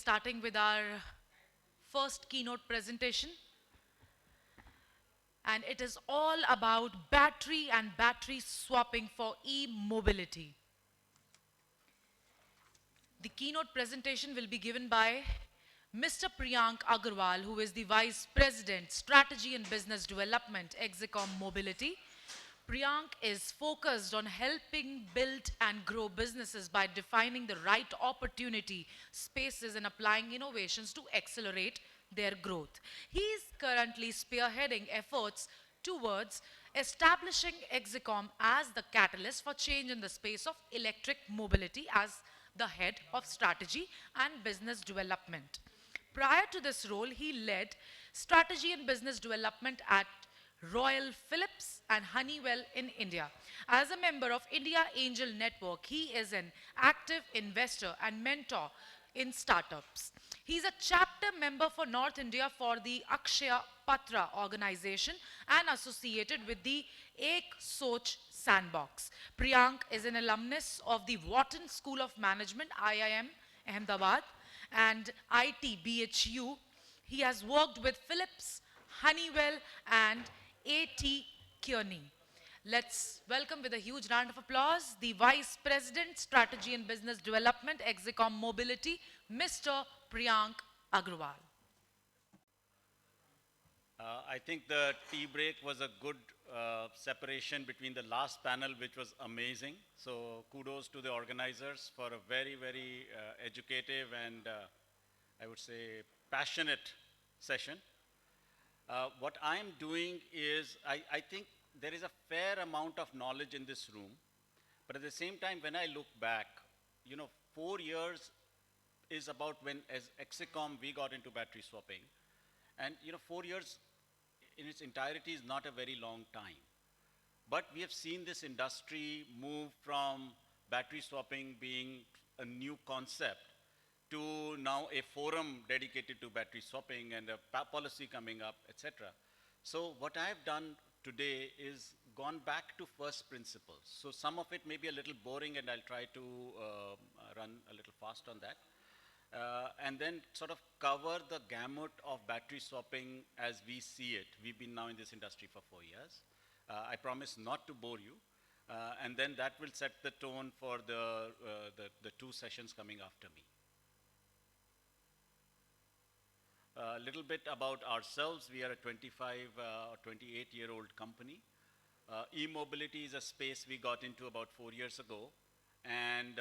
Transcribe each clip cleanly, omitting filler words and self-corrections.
starting with our first keynote presentation. And it is all about battery and battery swapping for e-mobility. The keynote presentation will be given by Mr. Priyank Agarwal, who is the Vice President, Strategy and Business Development, Exicom Mobility. Priyank is focused on helping build and grow businesses by defining the right opportunity spaces and applying innovations to accelerate their growth. He is currently spearheading efforts towards establishing Exicom as the catalyst for change in the space of electric mobility as the head of strategy and business development. Prior to this role, he led strategy and business development at Royal Philips and Honeywell in India. As a member of India Angel Network, he is an active investor and mentor in startups. He's a chapter member for North India for the Akshaya Patra organization and associated with the Ek Soch Sandbox. Priyank is an alumnus of the Wharton School of Management, IIM Ahmedabad, and IT BHU. He has worked with Philips, Honeywell, and A.T. Kearney. Let's welcome with a huge round of applause the Vice President, Strategy and Business Development, Exicom Mobility, Mr. Priyank Agarwal. I think the tea break was a good separation between the last panel, which was amazing. So kudos to the organizers for a very, very educative and I would say passionate session. What I'm doing is, I think there is a fair amount of knowledge in this room, but at the same time, when I look back, 4 years is about when, as Exicom, we got into battery swapping. And 4 years in its entirety is not a very long time. But we have seen this industry move from battery swapping being a new concept to now a forum dedicated to battery swapping and a policy coming up, etc. So what I have done today is gone back to first principles. So some of it may be a little boring and I'll try to run a little fast on that. And then sort of cover the gamut of battery swapping as we see it. We've been now in this industry for 4 years. I promise not to bore you. And then that will set the tone for the 2 sessions coming after me. A little bit about ourselves. We are a 25 or 28-year-old company. E-mobility is a space we got into about 4 years ago. And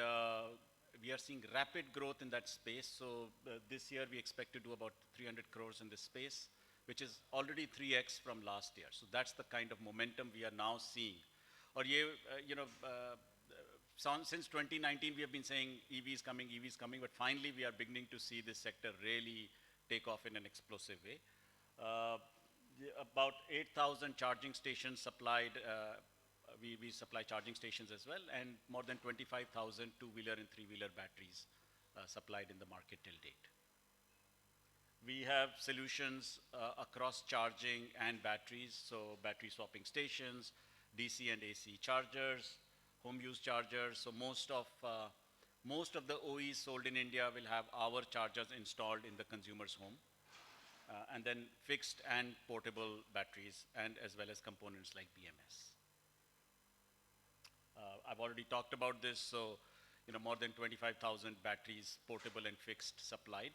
we are seeing rapid growth in that space. So this year we expect to do about 300 crores in this space, which is already 3x from last year. So that's the kind of momentum we are now seeing. Or since 2019 we have been saying EV is coming, but finally we are beginning to see this sector really take off in an explosive way. About 8,000 charging stations supplied. We supply charging stations as well, and more than 25,000 two-wheeler and three-wheeler batteries supplied in the market till date. We have solutions across charging and batteries, so battery swapping stations, DC and AC chargers, home use chargers. So most of the OEs sold in India will have our chargers installed in the consumer's home. And then fixed and portable batteries, and as well as components like BMS. I've already talked about this, so more than 25,000 batteries, portable and fixed, supplied,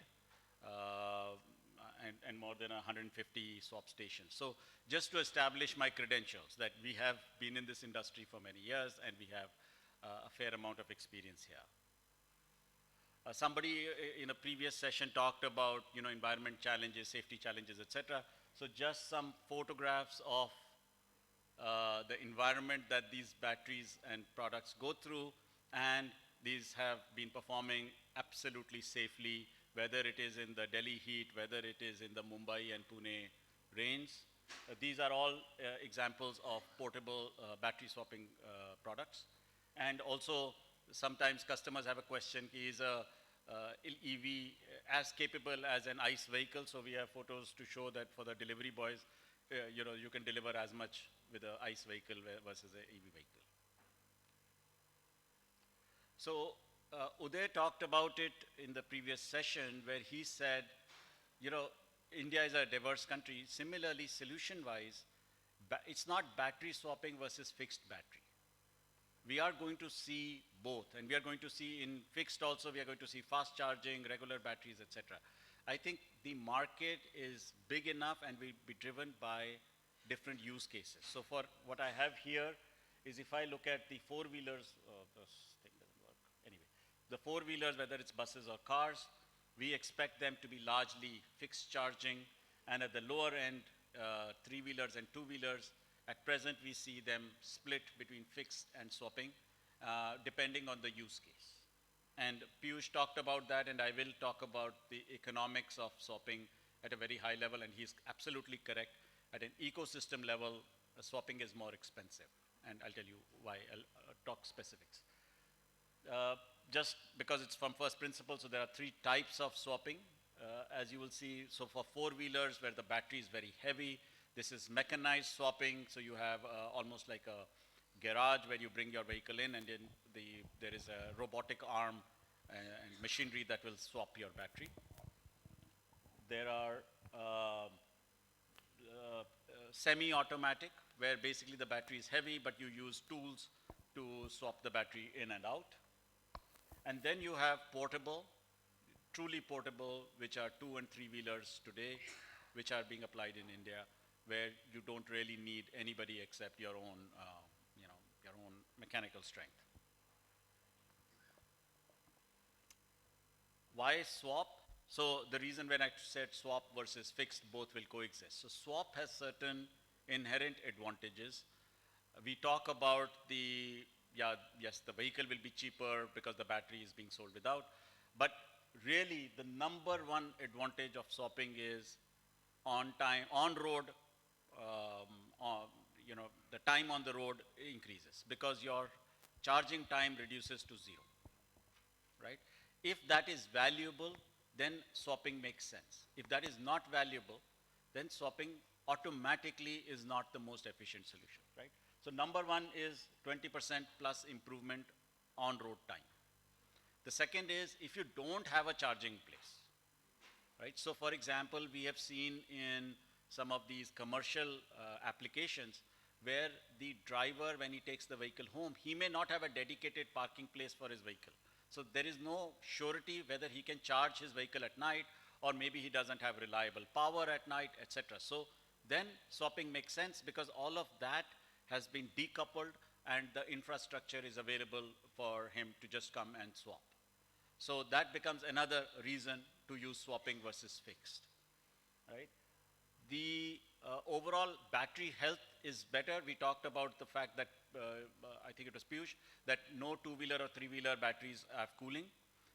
and more than 150 swap stations. So just to establish my credentials that we have been in this industry for many years and we have a fair amount of experience here. Somebody in a previous session talked about environment challenges, safety challenges, etc. So just some photographs of the environment that these batteries and products go through, and these have been performing absolutely safely, whether it is in the Delhi heat, whether it is in the Mumbai and Pune rains. These are all examples of portable battery swapping products. And also, sometimes customers have a question, is a EV as capable as an ICE vehicle? So we have photos to show that for the delivery boys, you can deliver as much with an ICE vehicle versus an EV vehicle. So Uday talked about it in the previous session where he said, you know, India is a diverse country. Similarly, solution-wise, it's not battery swapping versus fixed battery. We are going to see both, and we are going to see in fixed also, we are going to see fast charging, regular batteries, etc. I think the market is big enough and will be driven by different use cases. So for what I have here is if I look at the four-wheelers, this thing doesn't work. Anyway, the four-wheelers, whether it's buses or cars, we expect them to be largely fixed charging, and at the lower end, three-wheelers and two-wheelers, at present we see them split between fixed and swapping, depending on the use case. And Piyush talked about that, and I will talk about the economics of swapping at a very high level, and he's absolutely correct. At an ecosystem level, swapping is more expensive, and I'll tell you why. I'll talk specifics. Just because it's from first principle, so there are three types of swapping. As you will see, so for four-wheelers where the battery is very heavy, this is mechanized swapping, so you have almost like a garage where you bring your vehicle in, and then there is a robotic arm and machinery that will swap your battery. There are semi-automatic, where basically the battery is heavy, but you use tools to swap the battery in and out. And then you have portable, truly portable, which are two and three wheelers today, which are being applied in India, where you don't really need anybody except your own, your own mechanical strength. Why swap? So the reason when I said swap versus fixed, both will coexist. So swap has certain inherent advantages. We talk about the, yes, the vehicle will be cheaper because the battery is being sold without, but really the number one advantage of swapping is on time, on road, the time on the road increases because your charging time reduces to zero, right? If that is valuable, then swapping makes sense. If that is not valuable, then swapping automatically is not the most efficient solution, right? So number one is 20% plus improvement on road time. The second is if you don't have a charging place, right? So for example, we have seen in some of these commercial applications where the driver, when he takes the vehicle home, he may not have a dedicated parking place for his vehicle. So there is no surety whether he can charge his vehicle at night, or maybe he doesn't have reliable power at night, etc. So then swapping makes sense because all of that has been decoupled and the infrastructure is available for him to just come and swap. So that becomes another reason to use swapping versus fixed, right? The overall battery health is better. We talked about the fact that, I think it was Piyush, that no two-wheeler or three-wheeler batteries have cooling.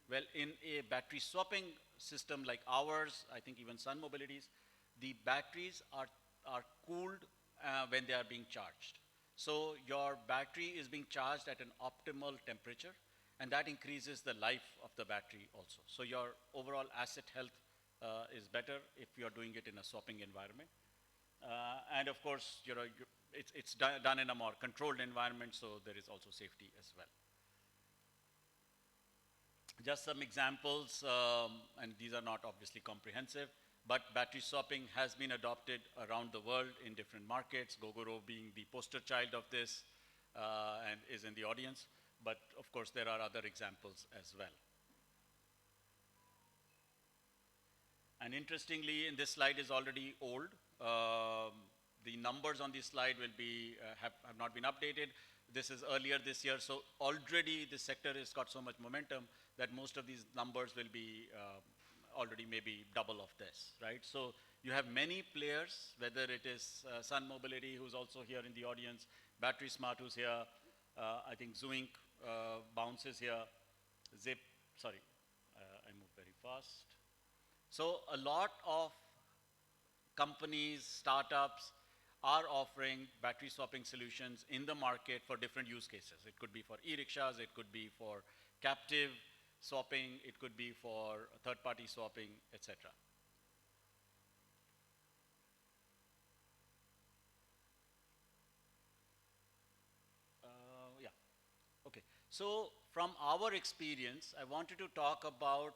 Well, in a battery swapping system like ours, I think even Sun Mobility's, the batteries are cooled when they are being charged. So your battery is being charged at an optimal temperature, and that increases the life of the battery also. So your overall asset health is better if you're doing it in a swapping environment. And of course, it's done in a more controlled environment, so there is also safety as well. Just some examples, and these are not obviously comprehensive, but battery swapping has been adopted around the world in different markets, Gogoro being the poster child of this and is in the audience. But of course, there are other examples as well. And interestingly, in this slide is already old. The numbers on this slide will be, have not been updated. This is earlier this year, so already this sector has got so much momentum that most of these numbers will be already maybe double of this, right? So you have many players, whether it is Sun Mobility, who's also here in the audience, Battery Smart, who's here, I think Zoink, Bounce is here, Zip, sorry, I moved very fast. So a lot of companies, startups are offering battery swapping solutions in the market for different use cases. It could be for e-rickshaws, it could be for captive swapping, it could be for third-party swapping, etc. Yeah, okay. So from our experience, I wanted to talk about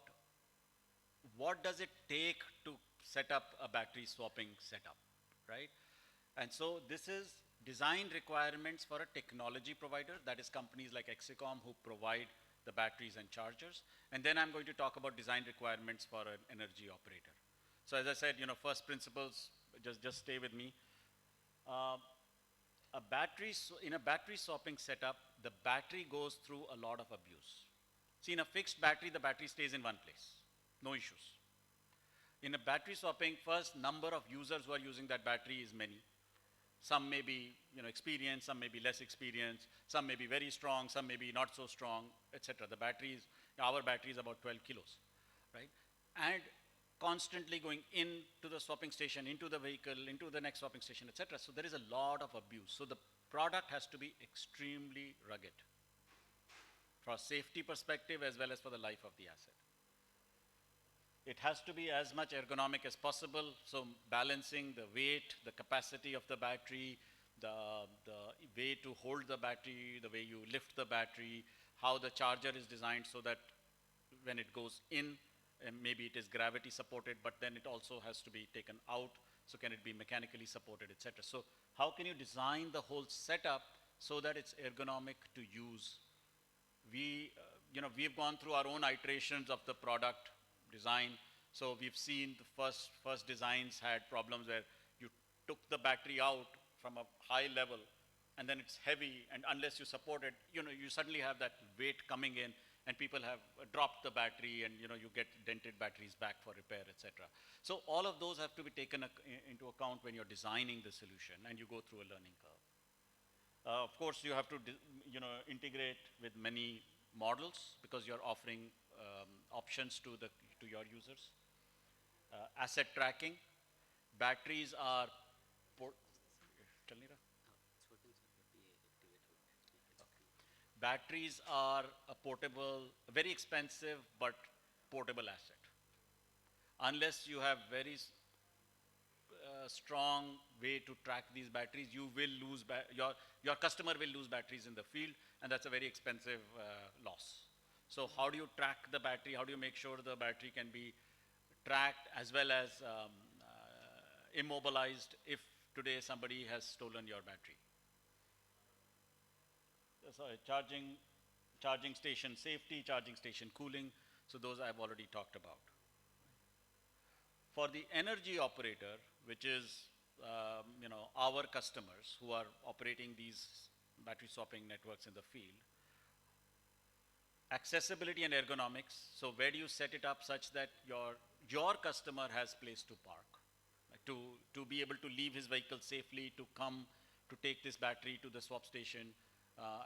what does it take to set up a battery swapping setup, right? And so this is design requirements for a technology provider, that is companies like Exicom who provide the batteries and chargers. And then I'm going to talk about design requirements for an energy operator. So as I said, first principles, just stay with me. Uh, in a battery swapping setup, the battery goes through a lot of abuse. See, in a fixed battery, the battery stays in one place, no issues. In a battery swapping, first number of users who are using that battery is many. Some may be experienced, some may be less experienced, some may be very strong, some may be not so strong, etc. Our battery is about 12 kilos, right? And constantly going into the swapping station, into the vehicle, into the next swapping station, etc. So there is a lot of abuse. So the product has to be extremely rugged for a safety perspective as well as for the life of the asset. It has to be as much ergonomic as possible, so balancing the weight, the capacity of the battery, the way to hold the battery, the way you lift the battery, how the charger is designed so that when it goes in, and maybe it is gravity supported, but then it also has to be taken out, so can it be mechanically supported, etc. So how can you design the whole setup so that it's ergonomic to use? We've gone through our own iterations of the product design. So we've seen the first designs had problems where you took the battery out from a high level and then it's heavy, and unless you support it, you suddenly have that weight coming in and people have dropped the battery, and you get dented batteries back for repair, etc. So all of those have to be taken into account when you're designing the solution, and you go through a learning curve. Of course, you have to integrate with many models because you're offering options to your users. Asset tracking. Batteries are Batteries are a portable, very expensive but portable asset. Unless you have very strong way to track these batteries, you will lose your customer will lose batteries in the field, and that's a very expensive loss. So how do you track the battery? How do you make sure the battery can be tracked as well as immobilized if today somebody has stolen your battery? Sorry, charging station safety, charging station cooling. So those I've already talked about. For the energy operator, which is our customers who are operating these battery swapping networks in the field, accessibility and ergonomics. So where do you set it up such that your customer has place to park, like to be able to leave his vehicle safely, to come to take this battery to the swap station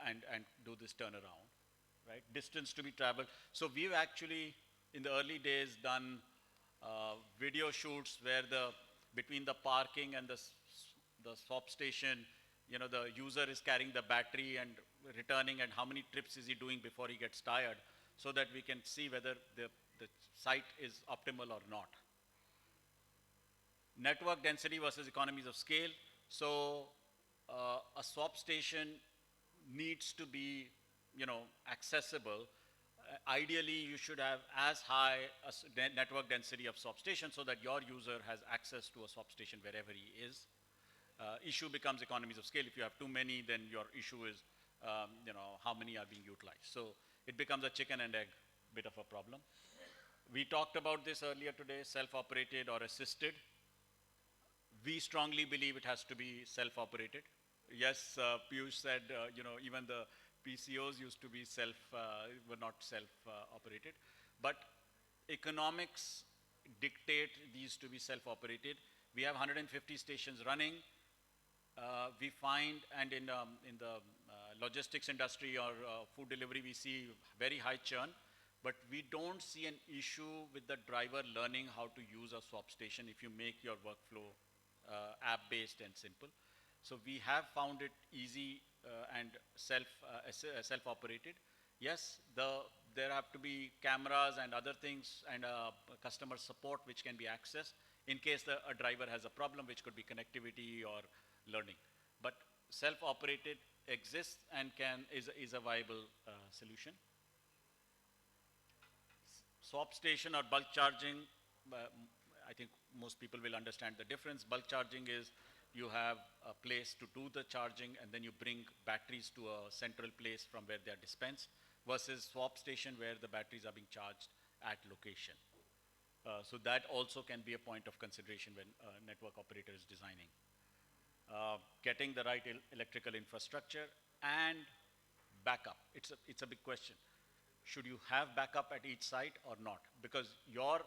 and do this turnaround, right? Distance to be traveled. So we've actually, in the early days, done video shoots where between the parking and the swap station, the user is carrying the battery and returning, and how many trips is he doing before he gets tired, so that we can see whether the site is optimal or not. Network density versus economies of scale. So a swap station needs to be, accessible. Ideally, you should have as high a network density of swap station so that your user has access to a swap station wherever he is. Issue becomes economies of scale. If you have too many, then your issue is, how many are being utilized. So it becomes a chicken and egg bit of a problem. We talked about this earlier today, self-operated or assisted. We strongly believe it has to be self-operated. Yes, Piyush said, even the PCOs used to be were not self-operated, but economics dictate these to be self-operated. We have 150 stations running. We find, and in the logistics industry or food delivery, we see very high churn, but we don't see an issue with the driver learning how to use a swap station if you make your workflow app-based and simple. So we have found it easy and self-operated. Yes, there have to be cameras and other things and customer support which can be accessed in case a driver has a problem, which could be connectivity or learning. But self-operated exists and is a viable solution. swap station or bulk charging, I think most people will understand the difference. Bulk charging is you have a place to do the charging and then you bring batteries to a central place from where they are dispensed, versus swap station where the batteries are being charged at location. So that also can be a point of consideration when a network operator is designing. Getting the right electrical infrastructure and backup. It's a big question. Should you have backup at each site or not? Because your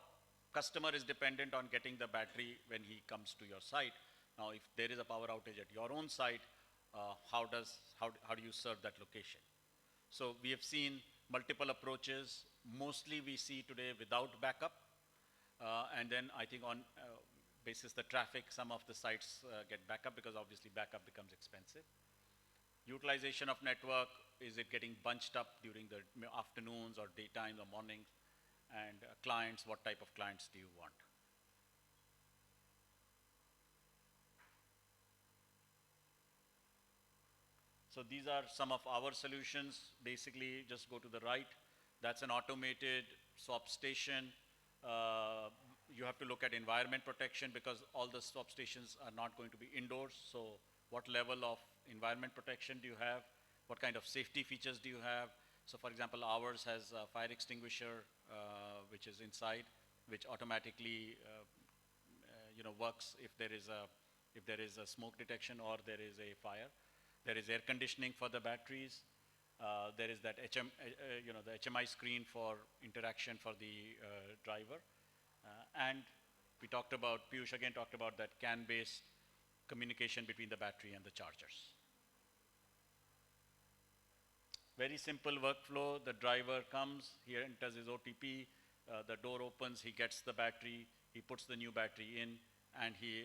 customer is dependent on getting the battery when he comes to your site. Now, if there is a power outage at your own site, how do you serve that location? So we have seen multiple approaches. Mostly we see today without backup. And then I think on basis the traffic, some of the sites get backup because obviously backup becomes expensive. Utilization of network, is it getting bunched up during the afternoons or daytime or mornings? And clients, what type of clients do you want? So these are some of our solutions. Basically, just go to the right. That's an automated swap station. You have to look at environment protection because all the swap stations are not going to be indoors. So what level of environment protection do you have? What kind of safety features do you have? So for example, ours has a fire extinguisher, which is inside, which automatically works if there is a smoke detection or there is a fire. There is air conditioning for the batteries. There is that the HMI screen for interaction for the driver. And we talked about, Piyush again talked about that CAN-based communication between the battery and the chargers. Very simple workflow. The driver comes, he enters his OTP, the door opens, he gets the battery, he puts the new battery in, and he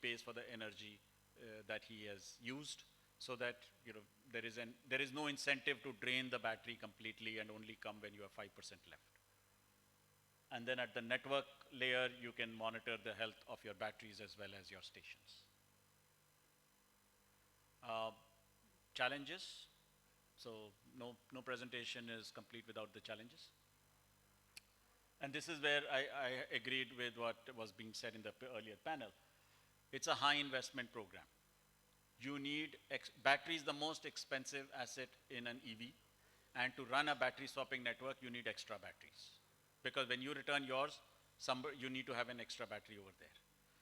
pays for the energy that he has used, so that there is no incentive to drain the battery completely and only come when you have 5% left. And then at the network layer, you can monitor the health of your batteries as well as your stations. Challenges. So no presentation is complete without the challenges. And this is where I agreed with what was being said in the earlier panel. It's a high investment program. You need, battery is the most expensive asset in an EV. And to run a battery swapping network, you need extra batteries. Because when you return yours, you need to have an extra battery over there.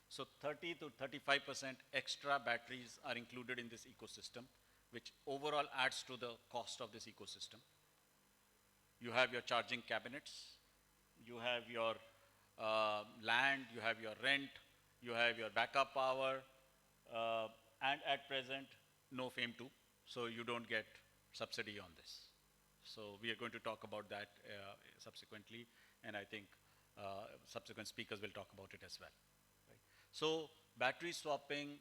So 30 to 35% extra batteries are included in this ecosystem, which overall adds to the cost of this ecosystem. You have your charging cabinets, you have your land, you have your rent, you have your backup power, and at present, no FAME 2, so you don't get subsidy on this. So we are going to talk about that subsequently, and I think subsequent speakers will talk about it as well. Right? So battery swapping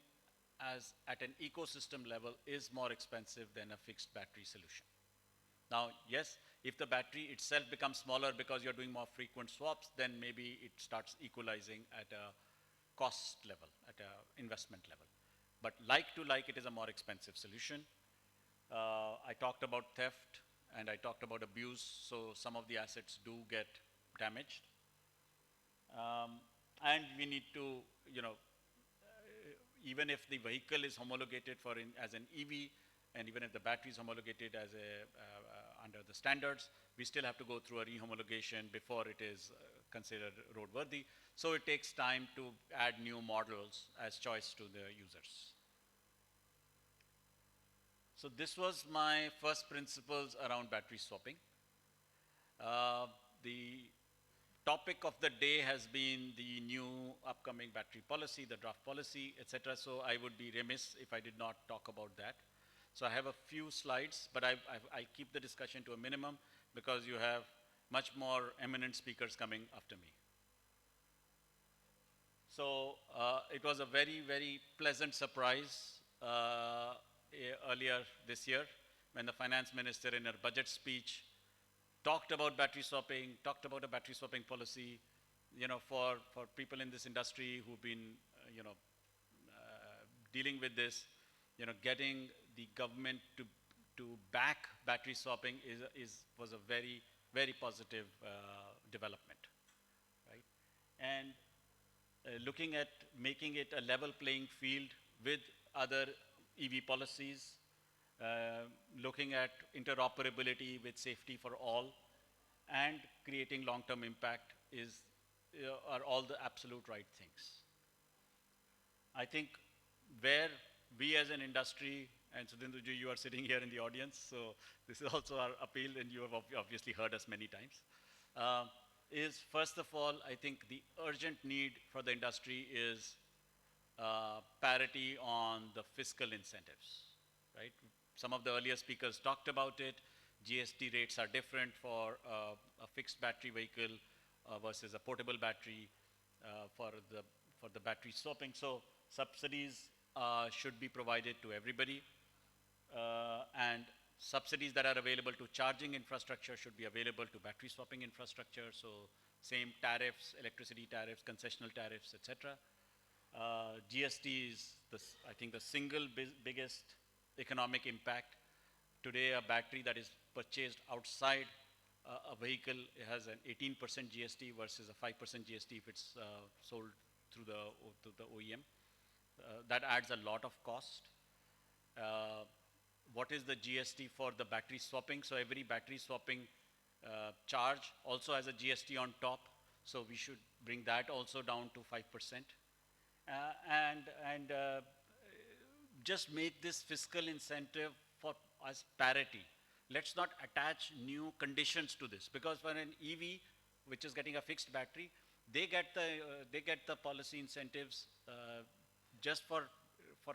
at an ecosystem level is more expensive than a fixed battery solution. Now, yes, if the battery itself becomes smaller because you're doing more frequent swaps, then maybe it starts equalizing at a cost level, at an investment level. But like to like, it is a more expensive solution. I talked about theft and I talked about abuse, so some of the assets do get damaged. And we need to, even if the vehicle is homologated as an EV, and even if the battery is homologated as under the standards, we still have to go through a rehomologation before it is considered roadworthy. So it takes time to add new models as choice to the users. So this was my first principles around battery swapping. The topic of the day has been the new upcoming battery policy, the draft policy, etc. So I would be remiss if I did not talk about that. So I have a few slides, but I'll keep the discussion to a minimum because you have much more eminent speakers coming after me. So it was a very, very pleasant surprise earlier this year when the finance minister in her budget speech talked about battery swapping, talked about a battery swapping policy, for people in this industry who've been, dealing with this, getting the government to back battery swapping was a very, very positive development, right? And looking at making it a level playing field with other EV policies, looking at interoperability with safety for all, and creating long-term impact are all the absolute right things. I think where we as an industry, and Sudhinduji, you are sitting here in the audience, so this is also our appeal, and you have obviously heard us many times, is first of all, I think the urgent need for the industry is parity on the fiscal incentives, right? Some of the earlier speakers talked about it. GST rates are different for a fixed battery vehicle versus a portable battery for the battery swapping. So subsidies should be provided to everybody, and subsidies that are available to charging infrastructure should be available to battery swapping infrastructure. So same tariffs, electricity tariffs, concessional tariffs, etc. GST is, I think, the single biggest economic impact. Today, a battery that is purchased outside a vehicle has an 18% GST versus a 5% GST if it's sold through the OEM. That adds a lot of cost. What is the GST for the battery swapping? So every battery swapping charge also has a GST on top. So we should bring that also down to 5%. And just make this fiscal incentive for as parity. Let's not attach new conditions to this, because for an EV, which is getting a fixed battery, they get the policy incentives just for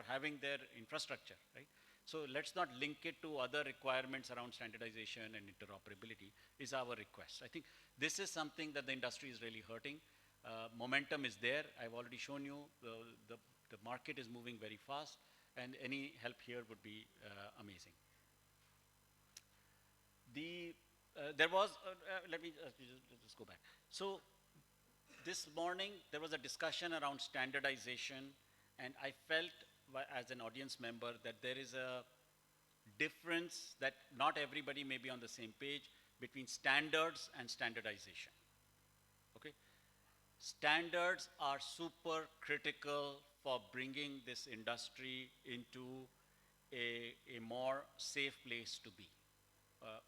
having their infrastructure, right? So let's not link it to other requirements around standardization and interoperability is our request. I think this is something that the industry is really hurting. Momentum is there. I've already shown you the market is moving very fast, and any help here would be amazing. There was, let me just go back. So this morning, there was a discussion around standardization, and I felt as an audience member that there is a difference that not everybody may be on the same page between standards and standardization, okay? Standards are super critical for bringing this industry into a more safe place to be.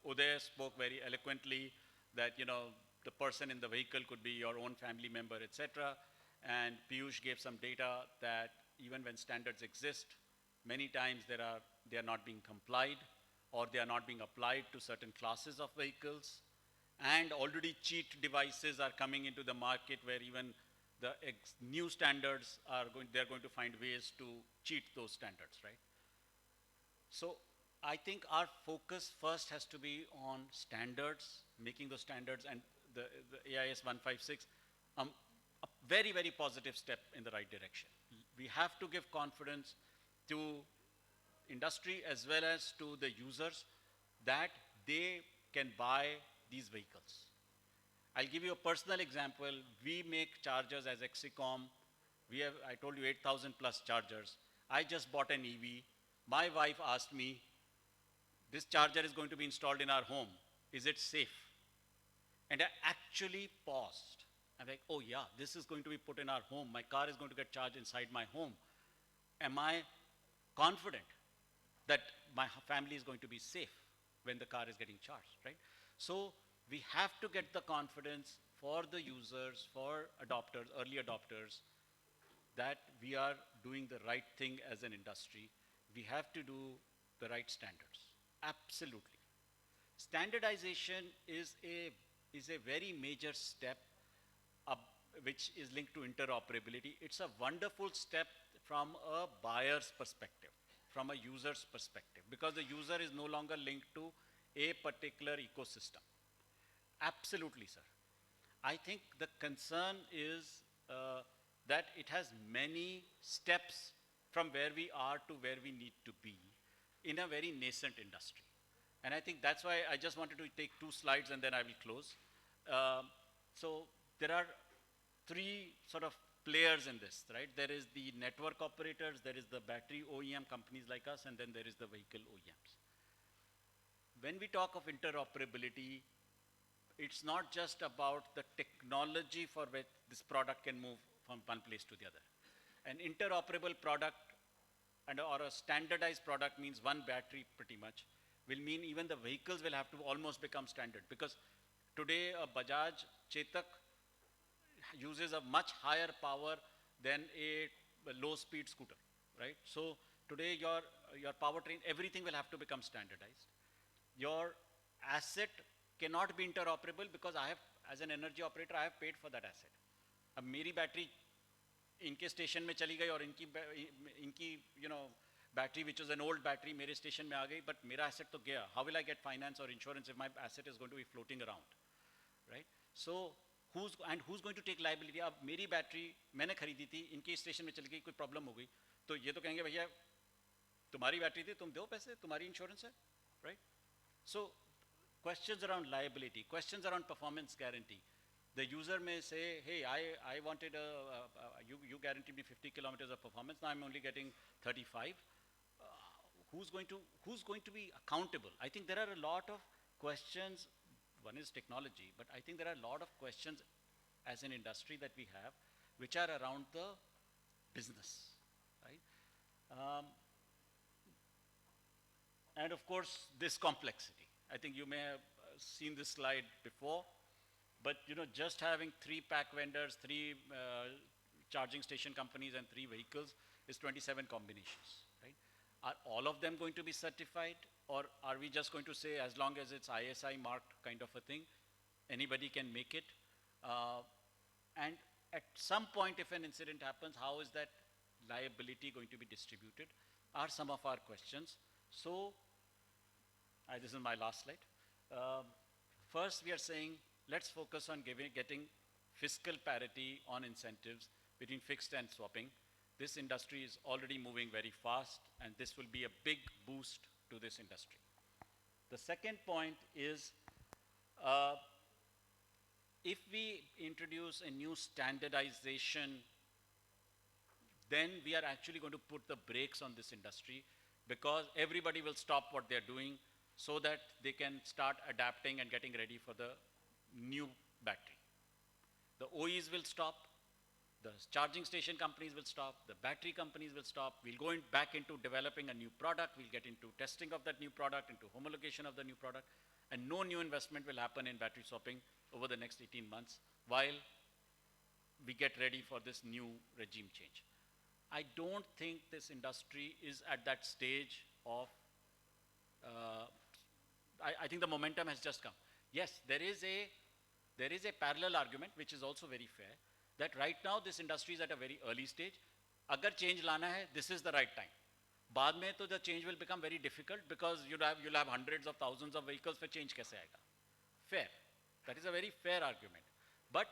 Uday spoke very eloquently that, you know, the person in the vehicle could be your own family member, etc. And Piyush gave some data that even when standards exist, many times they are not being complied, or they are not being applied to certain classes of vehicles. And already cheat devices are coming into the market where even the new standards they're going to find ways to cheat those standards, right? So I think our focus first has to be on standards, making those standards, and the AIS 156, a very, very positive step in the right direction. We have to give confidence to industry as well as to the users that they can buy these vehicles. I'll give you a personal example. We make chargers as Exicom. I told you 8,000 plus chargers. I just bought an EV. My wife asked me, this charger is going to be installed in our home. Is it safe? And I actually paused. I'm like, oh yeah, this is going to be put in our home. My car is going to get charged inside my home. Am I confident that my family is going to be safe when the car is getting charged, right? So we have to get the confidence for the users, for adopters, early adopters, that we are doing the right thing as an industry. We have to do the right standards. Absolutely. Standardization is a very major step which is linked to interoperability. It's a wonderful step from a buyer's perspective, from a user's perspective, because the user is no longer linked to a particular ecosystem. Absolutely, sir. I think the concern is that it has many steps from where we are to where we need to be in a very nascent industry. And I think that's why I just wanted to take 2 slides and then I will close. So there are 3 sort of players in this, right? There is the network operators, there is the battery OEM companies like us, and then there is the vehicle OEMs. When we talk of interoperability, it's not just about the technology for which this product can move from one place to the other. An interoperable product or a standardized product means one battery pretty much, will mean even the vehicles will have to almost become standard, because today a Bajaj Chetak uses a much higher power than a low speed scooter, right? So today your powertrain, everything will have to become standardized. Your asset cannot be interoperable because I have, as an energy operator, I have paid for that asset. अब मेरी battery इनके station में चली गई और इनकी battery which was an old battery मेरे station में आ गई, but मेरा asset तो गया. How will I get finance or insurance if my asset is going to be floating around, right? So who's going to take liability? अब मेरी battery मैंने खरीदी थी, इनकी स्टेशन में चली गई, कोई प्रॉब्लम हो गई, तो ये तो कहेंगे भैया तुम्हारी बैटरी थी, तुम दो पैसे, तुम्हारी इंश्योरेंस है, right? So questions around liability, questions around performance guarantee. The user may say, hey, I wanted you guaranteed me 50 kilometers of performance, now I'm only getting 35. Who's going to be accountable? I think there are a lot of questions. One is technology, but I think there are a lot of questions as an industry that we have, which are around the business, right? And of course, this complexity. I think you may have seen this slide before, but just having 3 pack vendors, 3 charging station companies and 3 vehicles is 27 combinations, right? Are all of them going to be certified, or are we just going to say as long as it's ISI marked kind of a thing, anybody can make it? And at some point if an incident happens, how is that liability going to be distributed, are some of our questions. So, this is my last slide. First, we are saying, let's focus on getting fiscal parity on incentives between fixed and swapping. This industry is already moving very fast, and this will be a big boost to this industry. The second point is, if we introduce a new standardization, then we are actually going to put the brakes on this industry, because everybody will stop what they're doing so that they can start adapting and getting ready for the new battery. The OEs will stop, the charging station companies will stop, the battery companies will stop. We'll go back into developing a new product, we'll get into testing of that new product, into homologation of the new product, and no new investment will happen in battery swapping over the next 18 months while we get ready for this new regime change. I don't think this industry is at that stage of, I think the momentum has just come. Yes, there is a parallel argument, which is also very fair, that right now this industry is at a very early stage. Agar change lana hai, this is the right time. Baad mein to the change will become very difficult, because you'll have hundreds of thousands of vehicles, for change kaise aayega? Fair. That is a very fair argument. But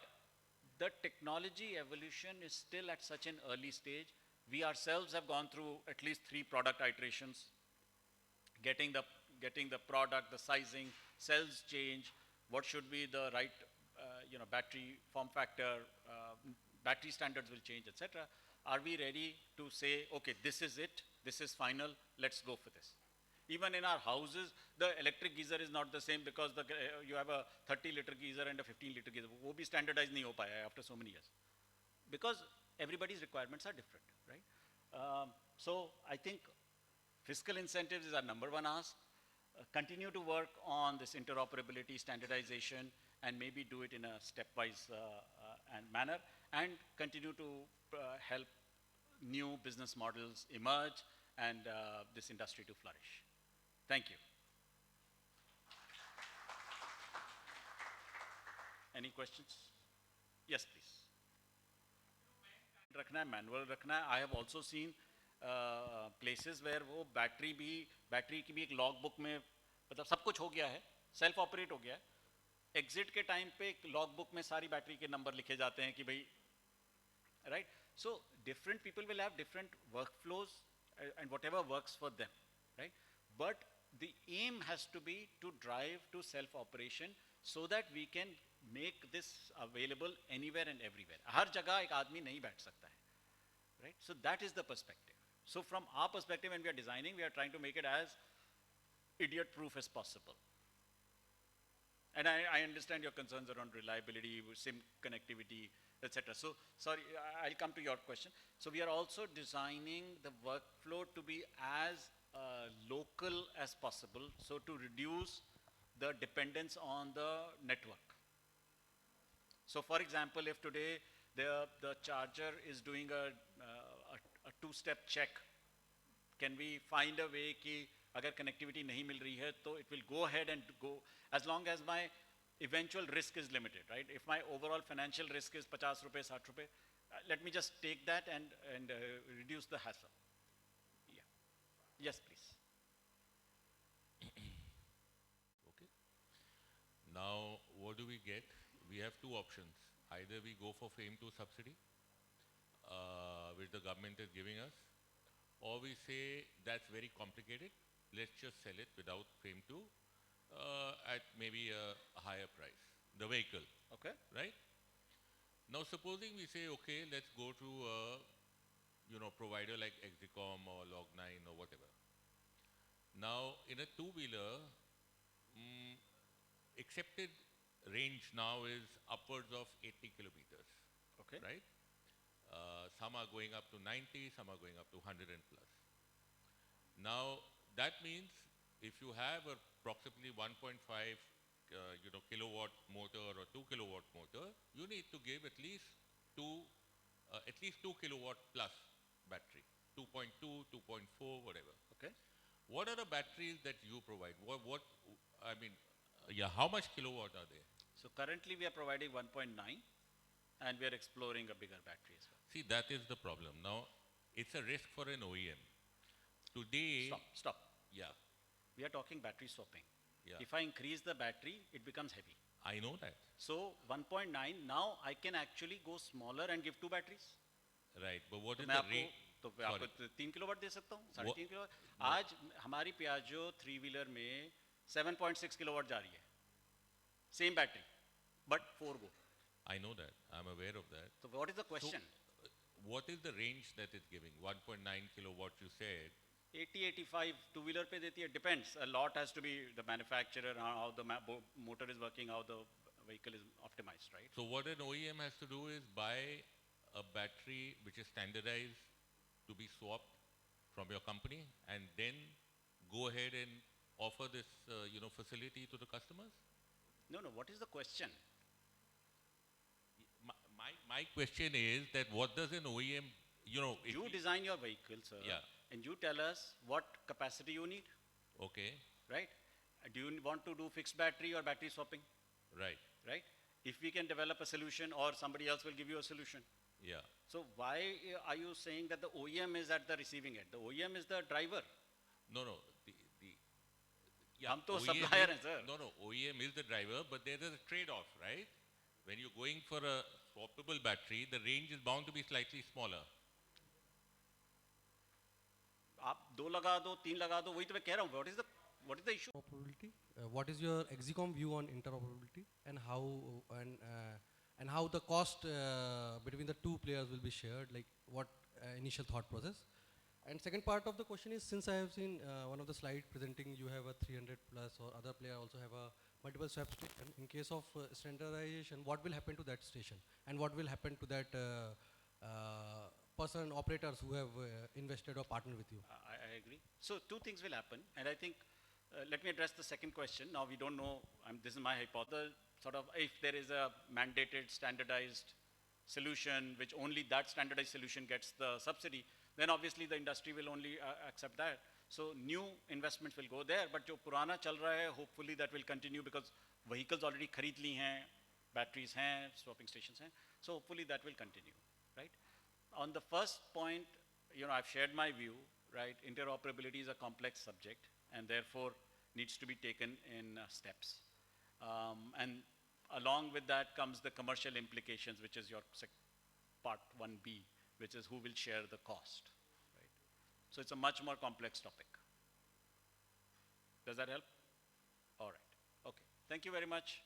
the technology evolution is still at such an early stage. We ourselves have gone through at least 3 product iterations, getting the product, the sizing, cells change, what should be the right battery form factor, battery standards will change, etc. Are we ready to say, okay, this is it, this is final, let's go for this? Even in our houses, the electric geyser is not the same, because you have a 30-liter geyser and a 15-liter geyser. वो भी standardized नहीं हो पाया after so many years, because everybody's requirements are different, right? So I think fiscal incentives is our #1 ask. Continue to work on this interoperability, standardization, and maybe do it in a stepwise manner, and continue to help new business models emerge and this industry to flourish. Thank you. Any questions? Yes, please. रखना है, manual रखना है. I have also seen places where वो battery की भी एक log book में, मतलब सब कुछ हो गया है, सेल्फ ऑपरेट हो गया है, एग्जिट के टाइम पे एक लॉग बुक में सारी बैटरी के नंबर लिखे जाते हैं कि भाई, right? So different people will have different work flows and whatever works for them, right? But the aim has to be to drive to self operation, so that we can make this available anywhere and everywhere. हर जगह एक आदमी नहीं बैठ सकता है, right? So that is the perspective. So from our perspective, when we are designing, we are trying to make it as idiot-proof as possible. And I understand your concerns around reliability, SIM connectivity, etc. So, sorry, I'll come to your question. So we are also designing the workflow to be as local as possible, so to reduce the dependence on the network. So for example, if today the charger is doing a two-step check, can we find a way कि अगर connectivity नहीं मिल रही है तो it will go ahead and go as long as my eventual risk is limited, right? If my overall financial risk is 50 रुपए 60 रुपए, let me just take that and reduce the hassle. Yeah. Yes, please. Okay. Now, what do we get? We have two options. Either we go for FAME 2 subsidy, which the government is giving us, or we say that's very complicated, let's just sell it without FAME 2 at maybe a higher price, the vehicle. Okay. Right? Now, supposing we say, okay, let's go to a provider like Exicom or Log9 or whatever. Now, in a two-wheeler, accepted range now is upwards of 80 kilometers. Okay. Right? Some are going up to 90, some are going up to 100 and plus. Now, that means if you have approximately 1.5 kilowatt motor or 2 kilowatt motor, you need to give at least 2 kilowatt plus battery, 2.2, 2.4, whatever. Okay. What are the batteries that you provide? How much kilowatt are they? So currently we are providing 1.9 and we are exploring a bigger battery as well. See, that is the problem. Now, it's a risk for an OEM. Today... Stop. Yeah. We are talking battery swapping. Yeah. If I increase the battery, it becomes heavy. I know that. So 1.9, now I can actually go smaller and give 2 batteries. Right, but what तो is मैं the आपको rate? तो मैं आपको 3 kilowatt दे सकता हूँ 3.5 kilowatt आज हमारी पियाजो 3 व्हीलर में 7.6 किलोवाट जा रही है same battery but 4 go I know that. I'm aware of that. So what is the question? So, what is the range that it's giving? 1.9 kilowatt you said. 80, 85 two wheeler पे देती है depends. A lot has to be the manufacturer, how the motor is working, how the vehicle is optimized, right? So what an OEM has to do is buy a battery which is standardized to be swapped from your company and then go ahead and offer this facility to the customers? No, what is the question? My question is that what does an OEM, You design your vehicle, sir, yeah, and you tell us what capacity you need, okay, right? Do you want to do fixed battery or battery swapping, right, right? If we can develop a solution or somebody else will give you a solution. yeah. So why are you saying that the OEM is at the receiving end? The OEM is the driver. No, हम तो OEM supplier is- हैं, sir. No, OEM is the driver, but there is a trade-off, right? When you're going for a swappable battery, the range is bound to be slightly smaller. आप 2 लगा दो 3 लगा दो वही तो मैं कह रहा हूँ. What is the issue? Interoperability. What is your Exicom view on interoperability and how the cost between the two players will be shared? Like what initial thought process? And second part of the question is, since I have seen one of the slide presenting, you have a 300 plus or other player also have a multiple swap station. In case of standardization, what will happen to that station? And what will happen to that person, operators who have invested or partnered with you? I agree. So 2 things will happen, and I think, let me address the second question. Now we don't know, this is my hypothesis, sort of if there is a mandated standardized solution, which only that standardized solution gets the subsidy, then obviously the industry will only accept that. So new investments will go there, but जो पुराना चल रहा है, hopefully that will continue because vehicles already खरीद ली हैं, batteries हैं, swapping stations हैं, so hopefully that will continue, right? On the first point, I've shared my view, right? Interoperability is a complex subject and therefore needs to be taken in steps. And along with that comes the commercial implications, which is your part 1B, which is who will share the cost, right? So it's a much more complex topic. Does that help? All right. Okay. Thank you very much.